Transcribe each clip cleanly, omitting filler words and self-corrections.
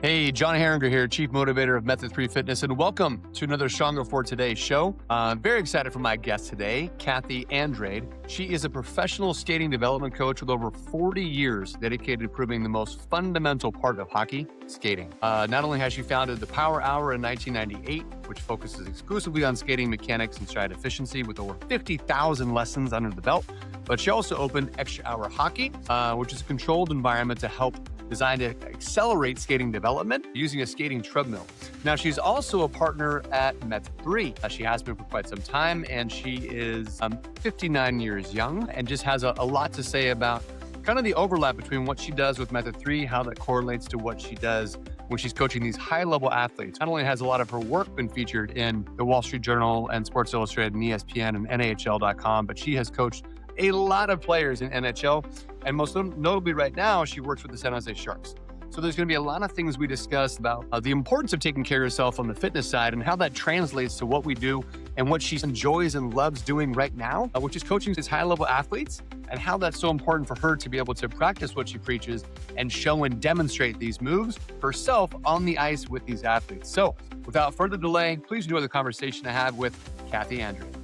Hey, John Heringer here, Chief Motivator of Method3 Fitness, and welcome to another Stronger for Today show. I'm very excited for my guest today, Cathy Andrade. She is a professional skating development coach with over 40 years dedicated to proving the most fundamental part of hockey, skating. Not only has she founded the Power Hour in 1998, which focuses exclusively on skating mechanics and stride efficiency with over 50,000 lessons under the belt, but she also opened Extra Hour Hockey, which is a controlled environment to help designed to accelerate skating development using a skating treadmill. Now, she's also a partner at Method3. She has been for quite some time, and she is 59 years young and just has a lot to say about kind of the overlap between what she does with Method3, how that correlates to what she does when she's coaching these high-level athletes. Not only has a lot of her work been featured in the Wall Street Journal and Sports Illustrated and ESPN and NHL.com, but she has coached a lot of players in NHL, and most notably right now, she works with the San Jose Sharks. So there's going to be a lot of things we discuss about the importance of taking care of yourself on the fitness side and how that translates to what we do and what she enjoys and loves doing right now, which is coaching these high-level athletes, and how that's so important for her to be able to practice what she preaches and show and demonstrate these moves herself on the ice with these athletes. So without further delay, please enjoy the conversation I have with Cathy Andrade.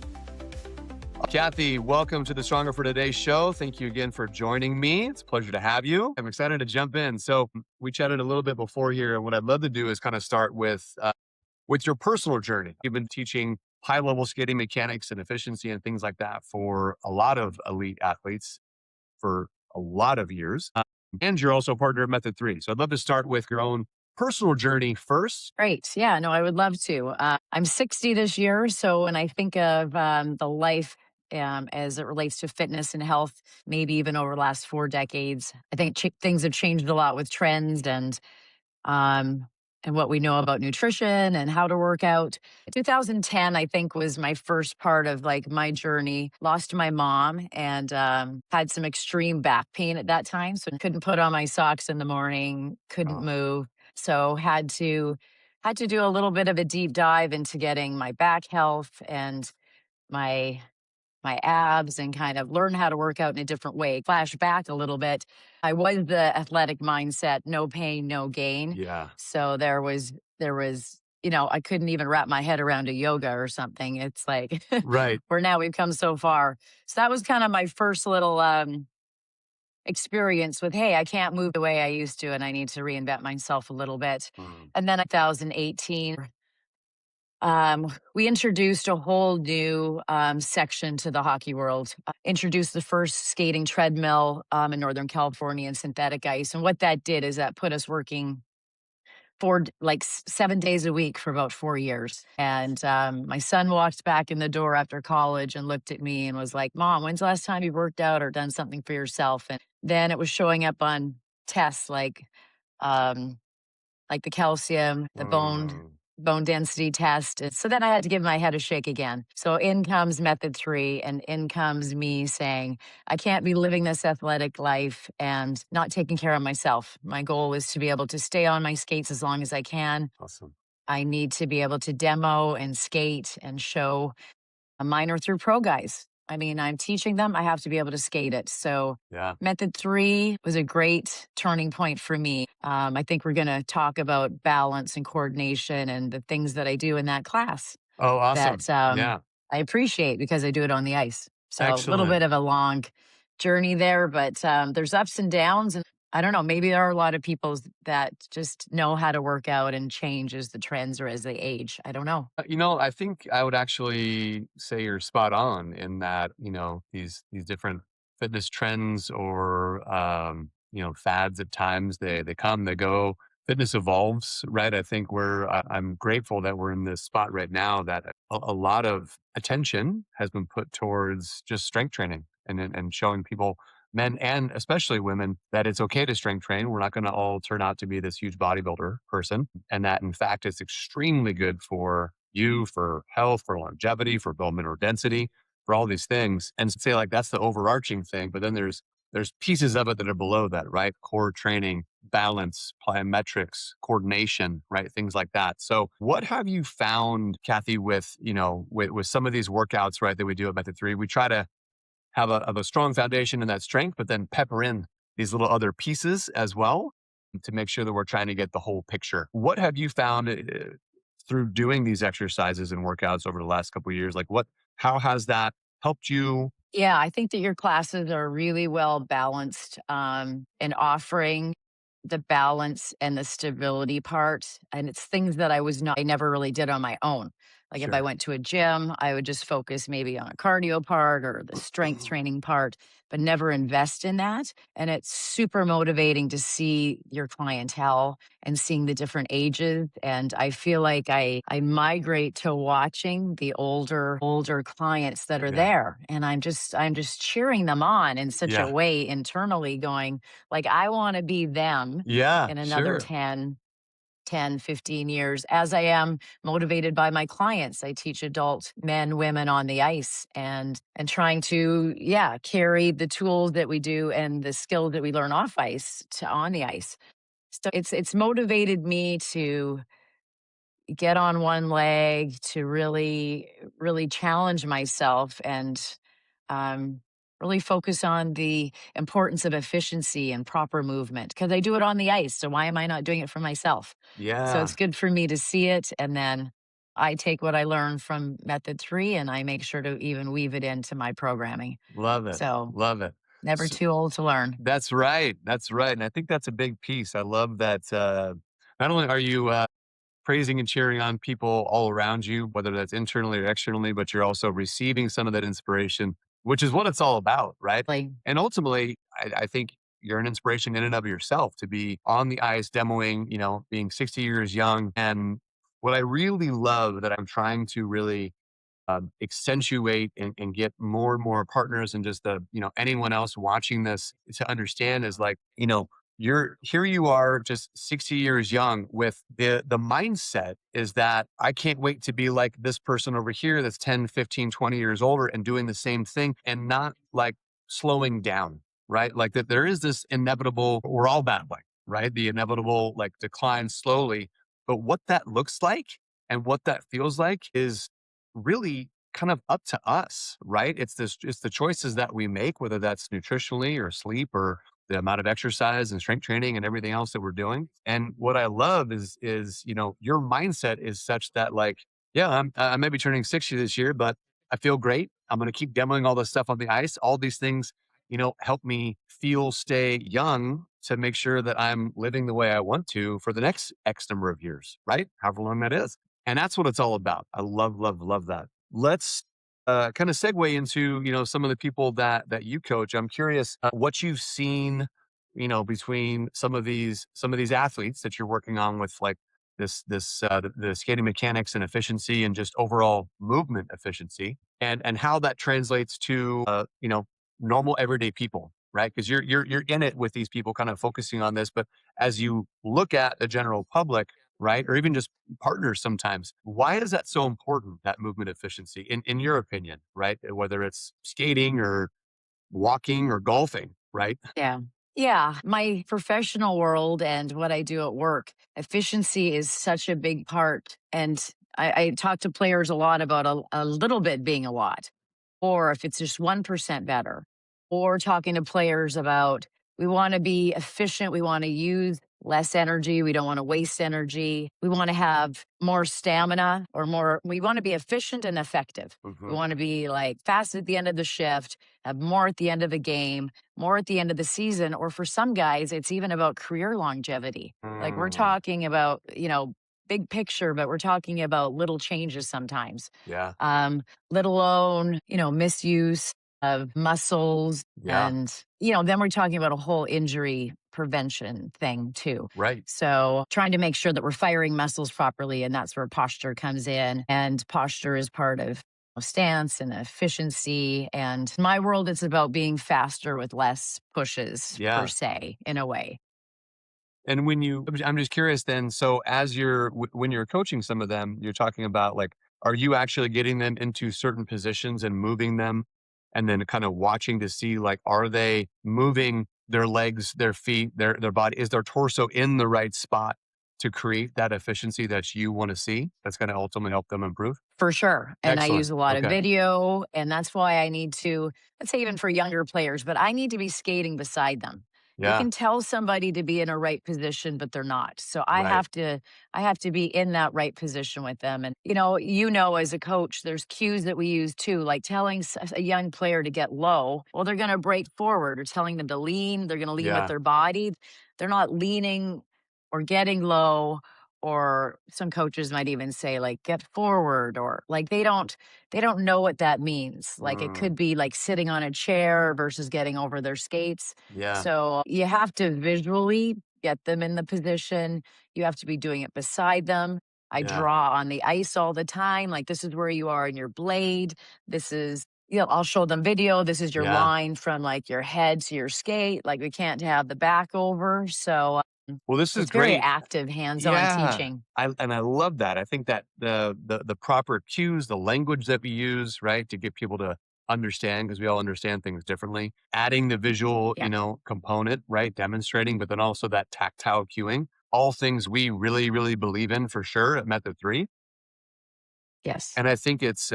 Cathy, welcome to the Stronger for Today show. Thank you again for joining me. It's a pleasure to have you. I'm excited to jump in. So we chatted a little bit before here, and what I'd love to do is kind of start with your personal journey. You've been teaching high-level skating mechanics and efficiency and things like that for a lot of elite athletes for a lot of years. And you're also a partner of Method3. So I'd love to start with your own personal journey first. Great. Yeah, no, I would love to. I'm 60 this year. So when I think of the life as it relates to fitness and health, maybe even over the last 4 decades, I think things have changed a lot with trends and what we know about nutrition and how to work out. 2010, I think, was my first part of like my journey. Lost my mom and had some extreme back pain at that time. So couldn't put on my socks in the morning, couldn't move. So had to do a little bit of a deep dive into getting my back health and my abs and kind of learn how to work out in a different way. Flash back a little bit. I was the athletic mindset, no pain, no gain. Yeah. So there was, I couldn't even wrap my head around a yoga or something. It's like, Right. where now we've come so far. So that was kind of my first little experience with, hey, I can't move the way I used to, and I need to reinvent myself a little bit. And then in 2018, we introduced a whole new section to the hockey world. Introduced the first skating treadmill in Northern California and synthetic ice. And what that did is that put us working 7 days a week for about 4 years. And my son walked back in the door after college and looked at me and was like, "Mom, when's the last time you worked out or done something for yourself?" And then it was showing up on tests like the calcium, the bone density test. And so then I had to give my head a shake again. So in comes Method3, and in comes me saying, I can't be living this athletic life and not taking care of myself. My goal was to be able to stay on my skates as long as I can. Awesome. I need to be able to demo and skate and show a minor through pro guys. I mean, I'm teaching them, I have to be able to skate it. So Yeah. Method3 was a great turning point for me. I think we're going to talk about balance and coordination and the things that I do in that class. Oh, awesome. That Yeah. I appreciate because I do it on the ice. So a little Excellent. bit of a long journey there, but there's ups and downs. And I don't know, maybe there are a lot of people that just know how to work out and change as the trends or as they age. I don't know. I think I would actually say you're spot on in that, these different fitness trends or, fads at times, they come, they go. Fitness evolves, right? I think I'm grateful that we're in this spot right now that a lot of attention has been put towards just strength training and showing people, men and especially women, that it's okay to strength train. We're not going to all turn out to be this huge bodybuilder person. And that in fact, it's extremely good for you, for health, for longevity, for bone mineral density, for all these things. And say like, that's the overarching thing. But then there's pieces of it that are below that, right? Core training, balance, plyometrics, coordination, right? Things like that. So what have you found, Cathy, with some of these workouts, right, that we do at Method3? We try to have a strong foundation in that strength, but then pepper in these little other pieces as well. to make sure that we're trying to get the whole picture. What have you found through doing these exercises and workouts over the last couple of years? Like how has that helped you? Yeah, I think that your classes are really well balanced in offering the balance and the stability part. And it's things that I never really did on my own. Like if I Sure. went to a gym, I would just focus maybe on a cardio part or the strength training part, but never invest in that. And it's super motivating to see your clientele and seeing the different ages. And I feel like I migrate to watching the older clients that are Yeah. there. And I'm just cheering them on in such a Yeah. way internally going, like, I want to be them Yeah. in another Sure. 10, 15 years as I am motivated by my clients. I teach adult men, women on the ice and trying to, yeah, carry the tools that we do and the skills that we learn off ice to on the ice. So it's motivated me to get on one leg, to really challenge myself and um, really focus on the importance of efficiency and proper movement because I do it on the ice. So why am I not doing it for myself? So Yeah. it's good for me to see it. And then I take what I learned from Method 3 and I make sure to even weave it into my programming. Love it. So Love it. never So, too old to learn. that's right. That's right. And I think that's a big piece. I love that. Not only are you praising and cheering on people all around you, whether that's internally or externally, but you're also receiving some of that inspiration, which is what it's all about, right? Like, And ultimately, I think you're an inspiration in and of yourself to be on the ice demoing, being 60 years young. And what I really love that I'm trying to really accentuate and get more and more partners and just anyone else watching this to understand is like, you're here, you are just 60 years young with the mindset is that I can't wait to be like this person over here that's 10, 15, 20 years older and doing the same thing and not like slowing down, right? Like that there is this inevitable, we're all battling, right? The inevitable like decline slowly. But what that looks like and what that feels like is really kind of up to us, right? It's the choices that we make, whether that's nutritionally or sleep or the amount of exercise and strength training and everything else that we're doing. And what I love is your mindset is such that like, yeah, I may be turning 60 this year, but I feel great. I'm going to keep demoing all this stuff on the ice. All these things, help me stay young to make sure that I'm living the way I want to for the next X number of years, right? However long that is. And that's what it's all about. I love, love, love that. Let's kind of segue into some of the people that you coach. I'm curious what you've seen, between some of these athletes that you're working on with like the skating mechanics and efficiency and just overall movement efficiency, and how that translates to normal everyday people, right? Because you're in it with these people, kind of focusing on this. But as you look at the general public, right, or even just partners sometimes. Why is that so important, that movement efficiency, in your opinion, right? Whether it's skating or walking or golfing, right? yeah. Yeah. My professional world and what I do at work, efficiency is such a big part. And I talk to players a lot about a little bit being a lot, or if it's just 1% better, or talking to players about we want to be efficient, we want to use less energy, we don't want to waste energy, we want to have more stamina or more, we want to be efficient and effective. We Hmm. want to be like fast at the end of the shift, have more at the end of the game, more at the end of the season, or for some guys, it's even about career longevity. Like we're Mm, talking about, big picture, but we're talking about little changes sometimes. yeah, Um, let alone, misuse of muscles. yeah, And, then we're talking about a whole injury prevention thing too. right. So trying to make sure that we're firing muscles properly. And that's where posture comes in. And posture is part of stance and efficiency. And in my world, it's about being faster with less pushes per Yeah. se, in a way. And I'm just curious then. So as when you're coaching some of them, you're talking about like, are you actually getting them into certain positions and moving them, and then kind of watching to see like, are they moving their legs, their feet, their body? Is their torso in the right spot to create that efficiency that you want to see? That's going to ultimately help them improve. For sure. And I use Excellent. a lot of Okay. video. And that's why I need to, let's say, even for younger players, but I need to be skating beside them. You Yeah. can tell somebody to be in a right position, but they're not. So Right. I have to be in that right position with them. And you know, as a coach, there's cues that we use too, like telling a young player to get low. Well, they're going to break forward, or telling them to lean. They're going to lean with Yeah. their body. They're not leaning or getting low. Or some coaches might even say like get forward, or like they don't know what that means. Like it Mm, could be like sitting on a chair versus getting over their skates. yeah. So you have to visually get them in the position. You have to be doing it beside them. I Yeah. draw on the ice all the time. Like, this is where you are in your blade. This is, I'll show them video. This is your Yeah. line from like your head to your skate. Like, we can't have the back over. So Well, this is it's very great. active, hands on Yeah. teaching. I love that. I think that the proper cues, the language that we use, right, to get people to understand, because we all understand things differently. Adding the visual, Yeah. component, right, demonstrating, but then also that tactile cueing, all things we really, really believe in for sure at Method 3. Yes. And I think it's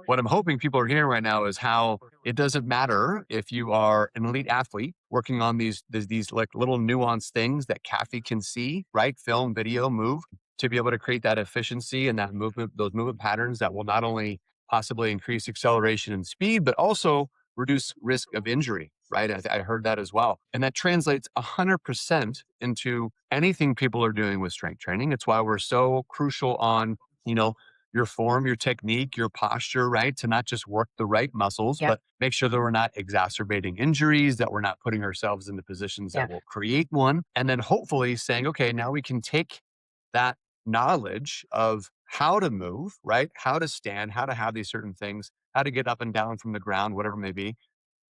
what I'm hoping people are hearing right now is how it doesn't matter if you are an elite athlete working on these like little nuanced things that Kathy can see, right? Film, video, move to be able to create that efficiency and that movement, those movement patterns that will not only possibly increase acceleration and speed, but also reduce risk of injury, right? I heard that as well. And that translates 100% into anything people are doing with strength training. It's why we're so crucial on you know, your form, your technique, your posture, right? To not just work the right muscles, Yep. but make sure that we're not exacerbating injuries, that we're not putting ourselves into positions that Yeah. will create one. And then hopefully saying, okay, now we can take that knowledge of how to move, right? How to stand, how to have these certain things, how to get up and down from the ground, whatever it may be,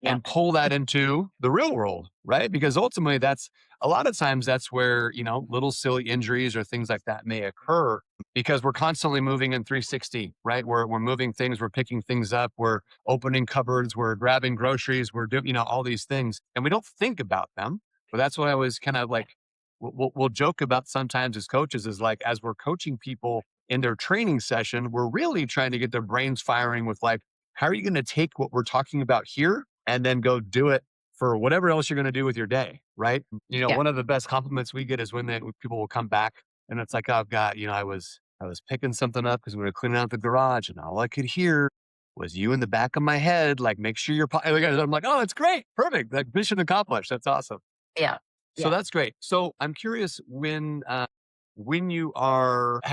Yeah. and pull that into the real world, right? Because ultimately that's a lot of times that's where, little silly injuries or things like that may occur because we're constantly moving in 360, right? We're moving things, we're picking things up, we're opening cupboards, we're grabbing groceries, we're doing, all these things and we don't think about them. But that's what I was kind of like, we'll joke about sometimes as coaches is like, as we're coaching people in their training session, we're really trying to get their brains firing with like, how are you going to take what we're talking about here and then go do it for whatever else you're going to do with your day, right? Yeah. One of the best compliments we get is when people will come back and it's like, oh God, I was picking something up because we were cleaning out the garage and all I could hear was you in the back of my head. Like, make sure you're, I'm like, oh, that's great. Perfect. Like mission accomplished. That's awesome. Yeah. So Yeah. that's great. So I'm curious when have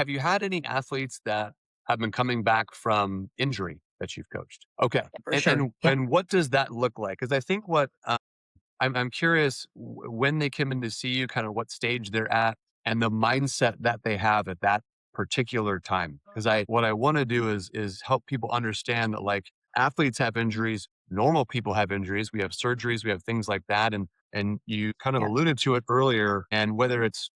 you had any athletes that have been coming back from injury that you've coached? Okay. For And sure. and Yeah. and what does that look like? Because I think what I'm curious when they come in to see you, kind of what stage they're at and the mindset that they have at that particular time. Because what I want to do is help people understand that like athletes have injuries, normal people have injuries, we have surgeries, we have things like that, and you kind of Yeah. alluded to it earlier. And whether it's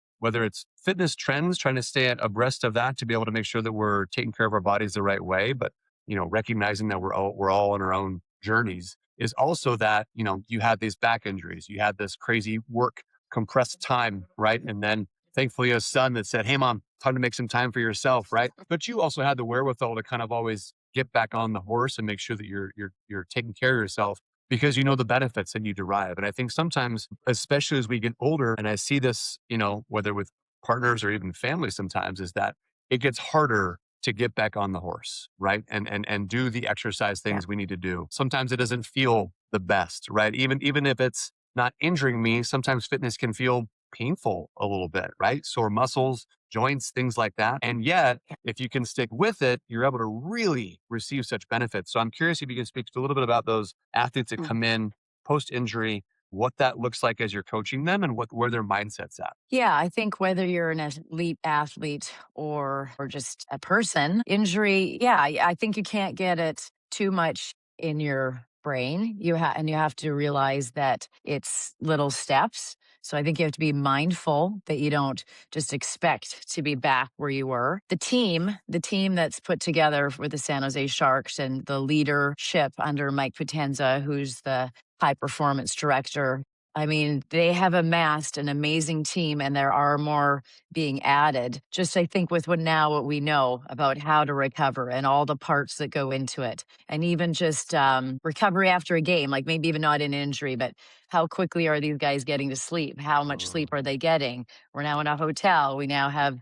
fitness trends, trying to stay abreast of that to be able to make sure that we're taking care of our bodies the right way, but recognizing that we're all on our own journeys is also that, you had these back injuries, you had this crazy work compressed time, right? And then thankfully a son that said, hey mom, time to make some time for yourself, right? But you also had the wherewithal to kind of always get back on the horse and make sure that you're taking care of yourself because you know the benefits that you derive. And I think sometimes, especially as we get older, and I see this, whether with partners or even family sometimes, is that it gets harder to get back on the horse, right? And do the exercise Yeah. things we need to do. Sometimes it doesn't feel the best, right? Even if it's not injuring me, sometimes fitness can feel painful a little bit, right? Sore muscles, joints, things like that. And yet, if you can stick with it, you're able to really receive such benefits. So I'm curious if you can speak to a little bit about those athletes that Mm. come in post injury, what that looks like as you're coaching them and where their mindset's at. Yeah, I think whether you're an elite athlete or just a person, injury, yeah, I think you can't get it too much in your brain. And you have to realize that it's little steps. So I think you have to be mindful that you don't just expect to be back where you were. The team that's put together for the San Jose Sharks and the leadership under Mike Potenza, who's the high performance director, I mean, they have amassed an amazing team and there are more being added. Just I think with what we know about how to recover and all the parts that go into it. And even just recovery after a game, like maybe even not an injury, but how quickly are these guys getting to sleep? How much Mm, sleep are they getting? We're now in a hotel. We now have,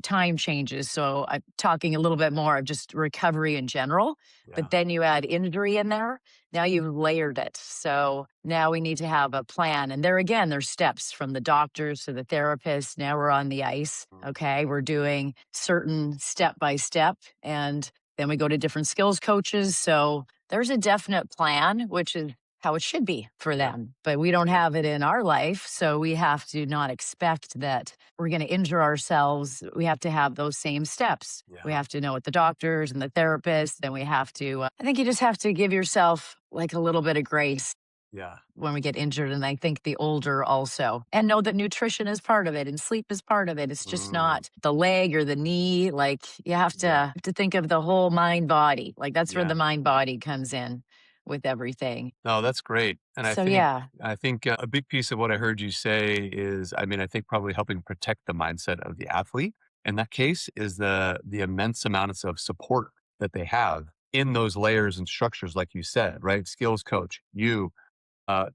time changes. So I'm talking a little bit more of just recovery in general. yeah. But then you add injury in there, now you've layered it. So now we need to have a plan. And there again, there's steps from the doctors to the therapists. Now we're on the ice. Mm, Okay. We're doing certain step by step. And then we go to different skills coaches. So there's a definite plan, which is how it should be for yeah. them. But we don't Yeah. have it in our life. So we have to not expect that we're going to injure ourselves. We have to have those same steps. We Yeah. have to know what the doctors and the therapists, and we have to, I think you just have to give yourself like a little bit of grace Yeah. when we get injured. And I think the older also, and know that nutrition is part of it and sleep is part of it. It's just Mm, not the leg or the knee. Like you yeah. have to think of the whole mind body. Like that's where Yeah. the mind body comes in with everything. No, that's great. And So yeah, I think a big piece of what I heard you say is, I mean, I think probably helping protect the mindset of the athlete in that case is the immense amounts of support that they have in those layers and structures, like you said, right? Skills coach, you,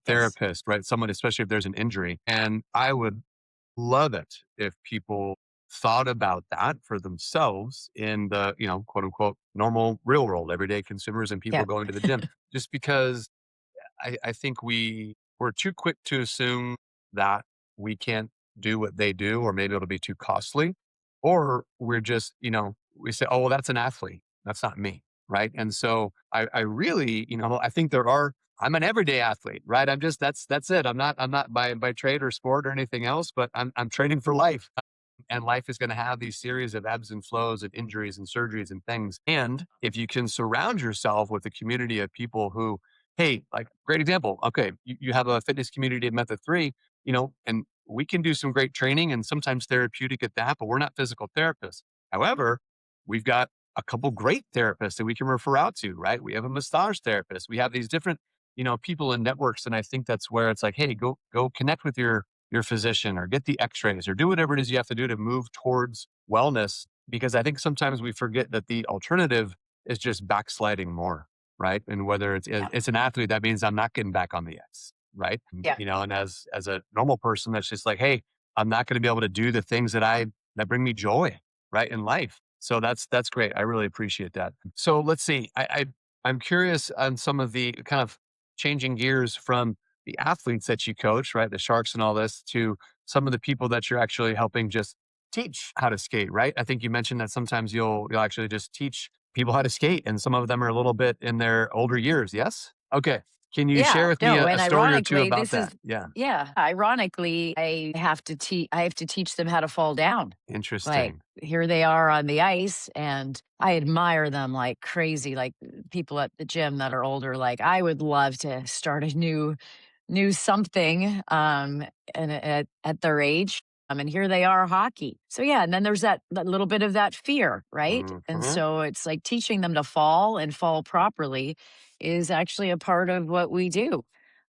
yes, therapist, right? Someone, especially if there's an injury. And I would love it if people thought about that for themselves in the, quote unquote, normal real world, everyday consumers and people yeah, going to the gym, just because I think we're too quick to assume that we can't do what they do, or maybe it'll be too costly, or we're just, we say, oh, well, that's an athlete. That's not me. Right. And so I really, I think I'm an everyday athlete, right? That's it. I'm not by trade or sport or anything else, but I'm training for life. And life is going to have these series of ebbs and flows of injuries and surgeries and things. And if you can surround yourself with a community of people who, hey, like great example. Okay, you have a fitness community at Method 3, and we can do some great training and sometimes therapeutic at that, but we're not physical therapists. However, we've got a couple great therapists that we can refer out to, right? We have a massage therapist. We have these different, people and networks. And I think that's where it's like, hey, go connect with your physician or get the x-rays or do whatever it is you have to do to move towards wellness, because I think sometimes we forget that the alternative is just backsliding more, right? And whether yeah, it's an athlete, that means I'm not getting back on the ice, right? yeah, And as a normal person, that's just like, hey, I'm not going to be able to do the things that bring me joy, right, in life. So that's great. I really appreciate that. So let's see. I'm curious on some of the kind of changing gears from the athletes that you coach, right? The Sharks and all this, to some of the people that you're actually helping just teach how to skate, right? I think you mentioned that sometimes you'll actually just teach people how to skate, and some of them are a little bit in their older years. Yes. Okay. Can you share yeah. with me No, a and story or two ironically, about this is that? Yeah. yeah. Ironically, I have to teach them how to fall down. Like, Interesting. here they are on the ice, and I admire them like crazy, like, people at the gym that are older, like, I would love to start a new something, and at their age, and here they are hockey. So, yeah, and then there's that little bit of that fear, right? And Mhm. so it's like teaching them to fall and fall properly is actually a part of what we do.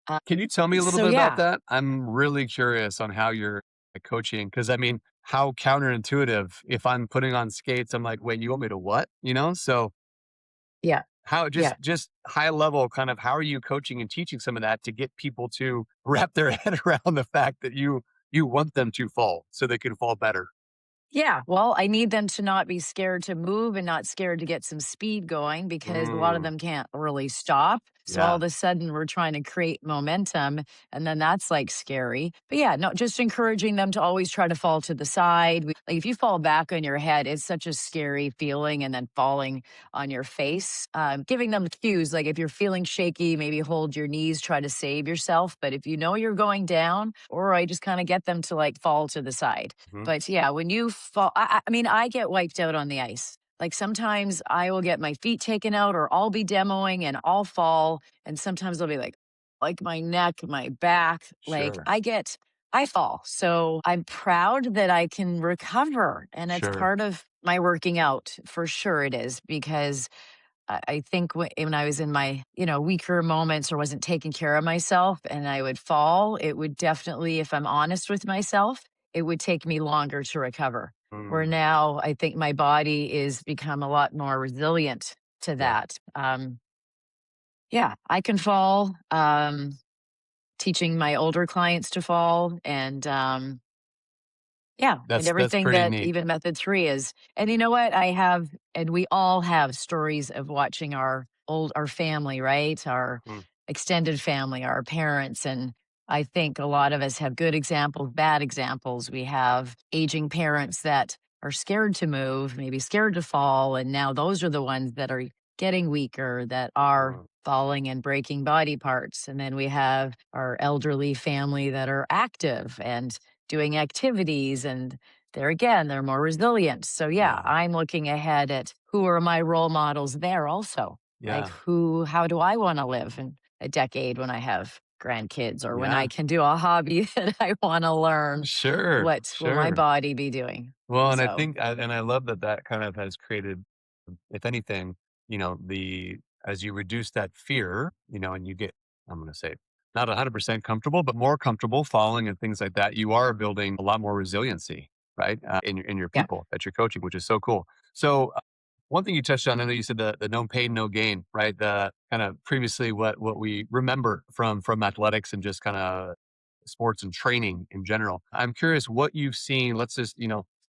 Uh, Can you tell me a little so bit about yeah, that? I'm really curious on how you're coaching, because I mean, how counterintuitive. If I'm putting on skates, I'm like, wait, you want me to what? So yeah, how yeah. just high level kind of how are you coaching and teaching some of that to get people to wrap their head around the fact that you want them to fall so they can fall better? Yeah, well, I need them to not be scared to move and not scared to get some speed going because a lot of Mm, them can't really stop. So all yeah. of a sudden we're trying to create momentum and then that's like scary. But yeah, no, just encouraging them to always try to fall to the side. Like if you fall back on your head, it's such a scary feeling and then falling on your face. Giving them cues like if you're feeling shaky, maybe hold your knees, try to save yourself. But if you know you're going down, or I just kind of get them to like fall to the side. Mhm. But yeah, when you fall, I mean, I get wiped out on the ice. Like sometimes I will get my feet taken out, or I'll be demoing and I'll fall. And sometimes I'll be like my neck, my back, like Sure. I fall. So I'm proud that I can recover. And it's Sure. part of my working out for sure it is because I think when I was in my, weaker moments or wasn't taking care of myself and I would fall, it would definitely, if I'm honest with myself, it would take me longer to recover. Where Mm, now I think my body is become a lot more resilient to yeah, that. Yeah, I can fall. Teaching my older clients to fall and yeah, and that's everything pretty that neat. even Method 3 is. And you know what? I have, and we all have stories of watching our family, right? Our Mm, extended family, our parents. And I think a lot of us have good examples, bad examples. We have aging parents that are scared to move, maybe scared to fall. And now those are the ones that are getting weaker, that are mm, falling and breaking body parts. And then we have our elderly family that are active and doing activities, and there again, they're more resilient. So yeah, yeah, I'm looking ahead at who are my role models there also. Like yeah, how do I want to live in a decade when I have grandkids or when I yeah. can do a hobby that I want to learn? Sure, What will my sure. body be doing? Well, and I So think, and I love that that kind of has created, if anything, the as you reduce that fear, and you get, I'm going to say, not 100% comfortable, but more comfortable falling and things like that, you are building a lot more resiliency, right, in your yeah, people that you're coaching, which is so cool. So, one thing you touched on, I know you said the no pain, no gain, right? The kind of previously what we remember from athletics and just kind of sports and training in general. I'm curious what you've seen. Let's just,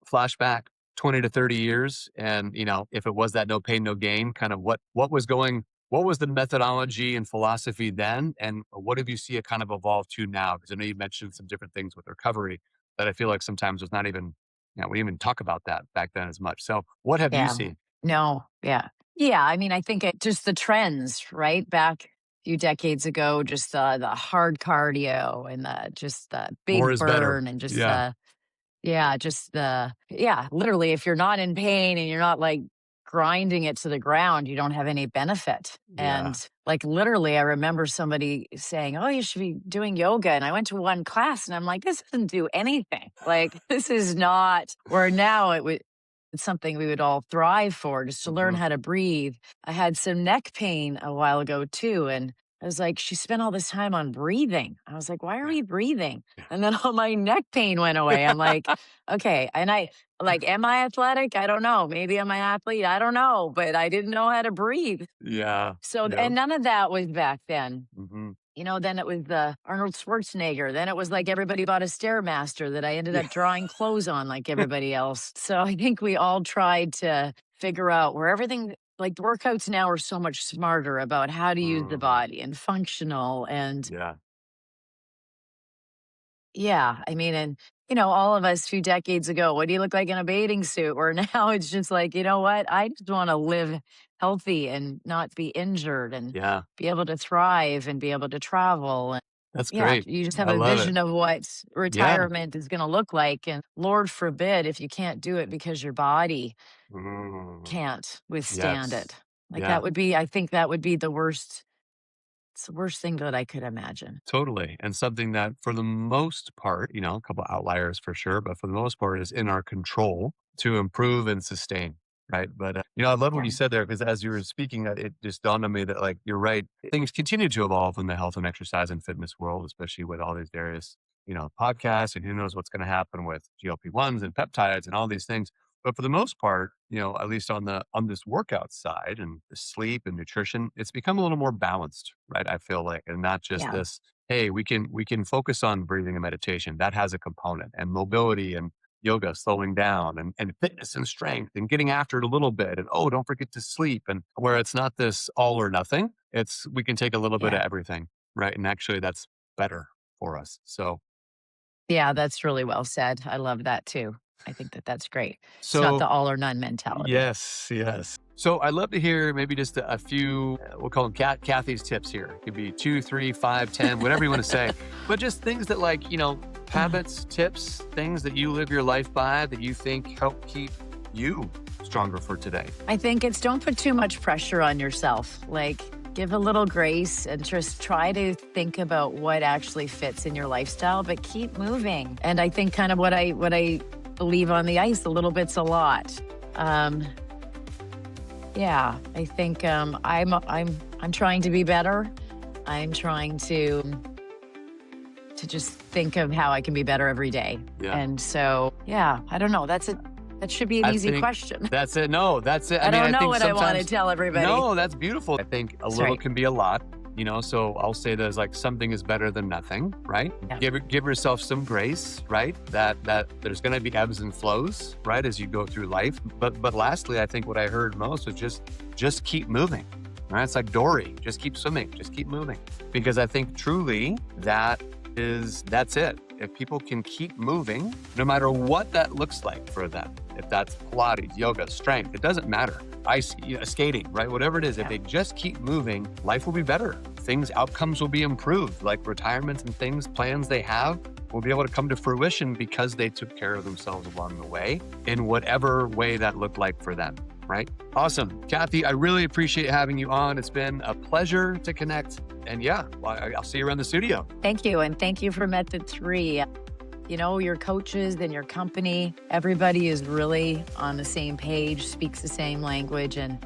flashback 20 to 30 years. And, if it was that no pain, no gain, kind of what was the methodology and philosophy then? And what have you see it kind of evolve to now? Because I know you mentioned some different things with recovery that I feel like sometimes was not even, we didn't even talk about that back then as much. So what have you yeah, seen? no, yeah, yeah. I mean, I think just the trends, right, back a few decades ago, just the hard cardio and the More big is better. burn and just Yeah. literally, if you're not in pain and you're not like grinding it to the ground, you don't have any benefit. And Yeah. like literally, I remember somebody saying, "Oh, you should be doing yoga." And I went to one class and I'm like, this doesn't do anything. Like, this is not where now it's something we would all thrive for, just to learn Hmm. how to breathe. I had some neck pain a while ago too. And I was like, she spent all this time on breathing. I was like, why are we breathing? And then all my neck pain went away. I'm like, okay. And I like, am I athletic? I don't know. Maybe I'm an athlete. I don't know. But I didn't know how to breathe. Yeah. So, Yep. and none of that was back then. Hmm. Then it was the Arnold Schwarzenegger. Then it was like everybody bought a Stairmaster that I ended Yeah. up drawing clothes on like everybody else. So I think we all tried to figure out where everything, like the workouts now are so much smarter about how to use the Mm, body and functional. And yeah. yeah, I mean, and all of us a few decades ago, what do you look like in a bathing suit? Where now it's just like, you know what? I just want to live healthy and not be injured and Yeah. be able to thrive and be able to travel. And That's yeah, great. you just have I a love it. vision of what Yeah. retirement is going to look like. And Lord forbid if you can't do it because your body Mm, can't withstand yes. it. Like Yeah. I think that would be the worst. It's the worst thing that I could imagine. Totally. And something that for the most part, a couple outliers for sure, but for the most part is in our control to improve and sustain. Right. But, I love what Yeah. you said there because as you were speaking, it just dawned on me that, like, you're right. Things continue to evolve in the health and exercise and fitness world, especially with all these various, podcasts and who knows what's going to happen with GLP-1s and peptides and all these things. But for the most part, at least on this workout side and the sleep and nutrition, it's become a little more balanced, right? I feel like, and not just Yeah. this, hey, we can focus on breathing and meditation. That has a component and mobility and yoga, slowing down and fitness and strength and getting after it a little bit. And oh, don't forget to sleep. And where it's not this all or nothing, it's we can take a little bit of Yeah. everything, right? And actually that's better for us. So Yeah, that's really well said. I love that too. I think that that's great. It's not the so all or none mentality. yes, yes. So I'd love to hear maybe just a few, we'll call them Kathy's tips here. It could be 2, 3, 5, 10, whatever you want to say. But just things that, like, habits, tips, things that you live your life by that you think help keep you stronger for today. I think it's don't put too much pressure on yourself. Like, give a little grace and just try to think about what actually fits in your lifestyle, but keep moving. And I think kind of what I believe on the ice, a little bit's a lot. Um, Yeah, I think I'm trying to be better. I'm trying to just think of how I can be better every day. Yeah. And so, yeah, I don't know. That should be an I easy think question. that's it. No, that's it. I don't I know think what I want to sometimes tell everybody. no, that's beautiful. I think a That's little right. can be a lot, so I'll say there's like something is better than nothing, right? Yeah. Give yourself some grace, right? That there's going to be ebbs and flows, right, as you go through life. But lastly, I think what I heard most was just keep moving. Right? It's like Dory, just keep swimming, just keep moving. Because I think truly that's it. If people can keep moving, no matter what that looks like for them, if that's Pilates, yoga, strength, it doesn't matter. Ice, skating, right? Whatever it is, if they just keep moving, life will be better. Outcomes will be improved, like retirements and things, plans they have will be able to come to fruition because they took care of themselves along the way in whatever way that looked like for them. Right? Awesome. Cathy, I really appreciate having you on. It's been a pleasure to connect. And yeah, I'll see you around the studio. Thank you. And thank you for Method3. Your coaches and your company, everybody is really on the same page, speaks the same language. And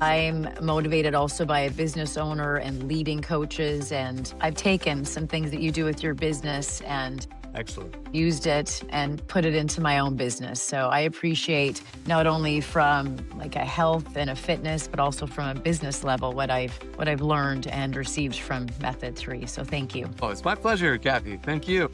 I'm motivated also by a business owner and leading coaches. And I've taken some things that you do with your business and Excellent. used it and put it into my own business. So I appreciate not only from like a health and a fitness, but also from a business level, what I've learned and received from Method3. So thank you. Oh, it's my pleasure, Cathy. Thank you.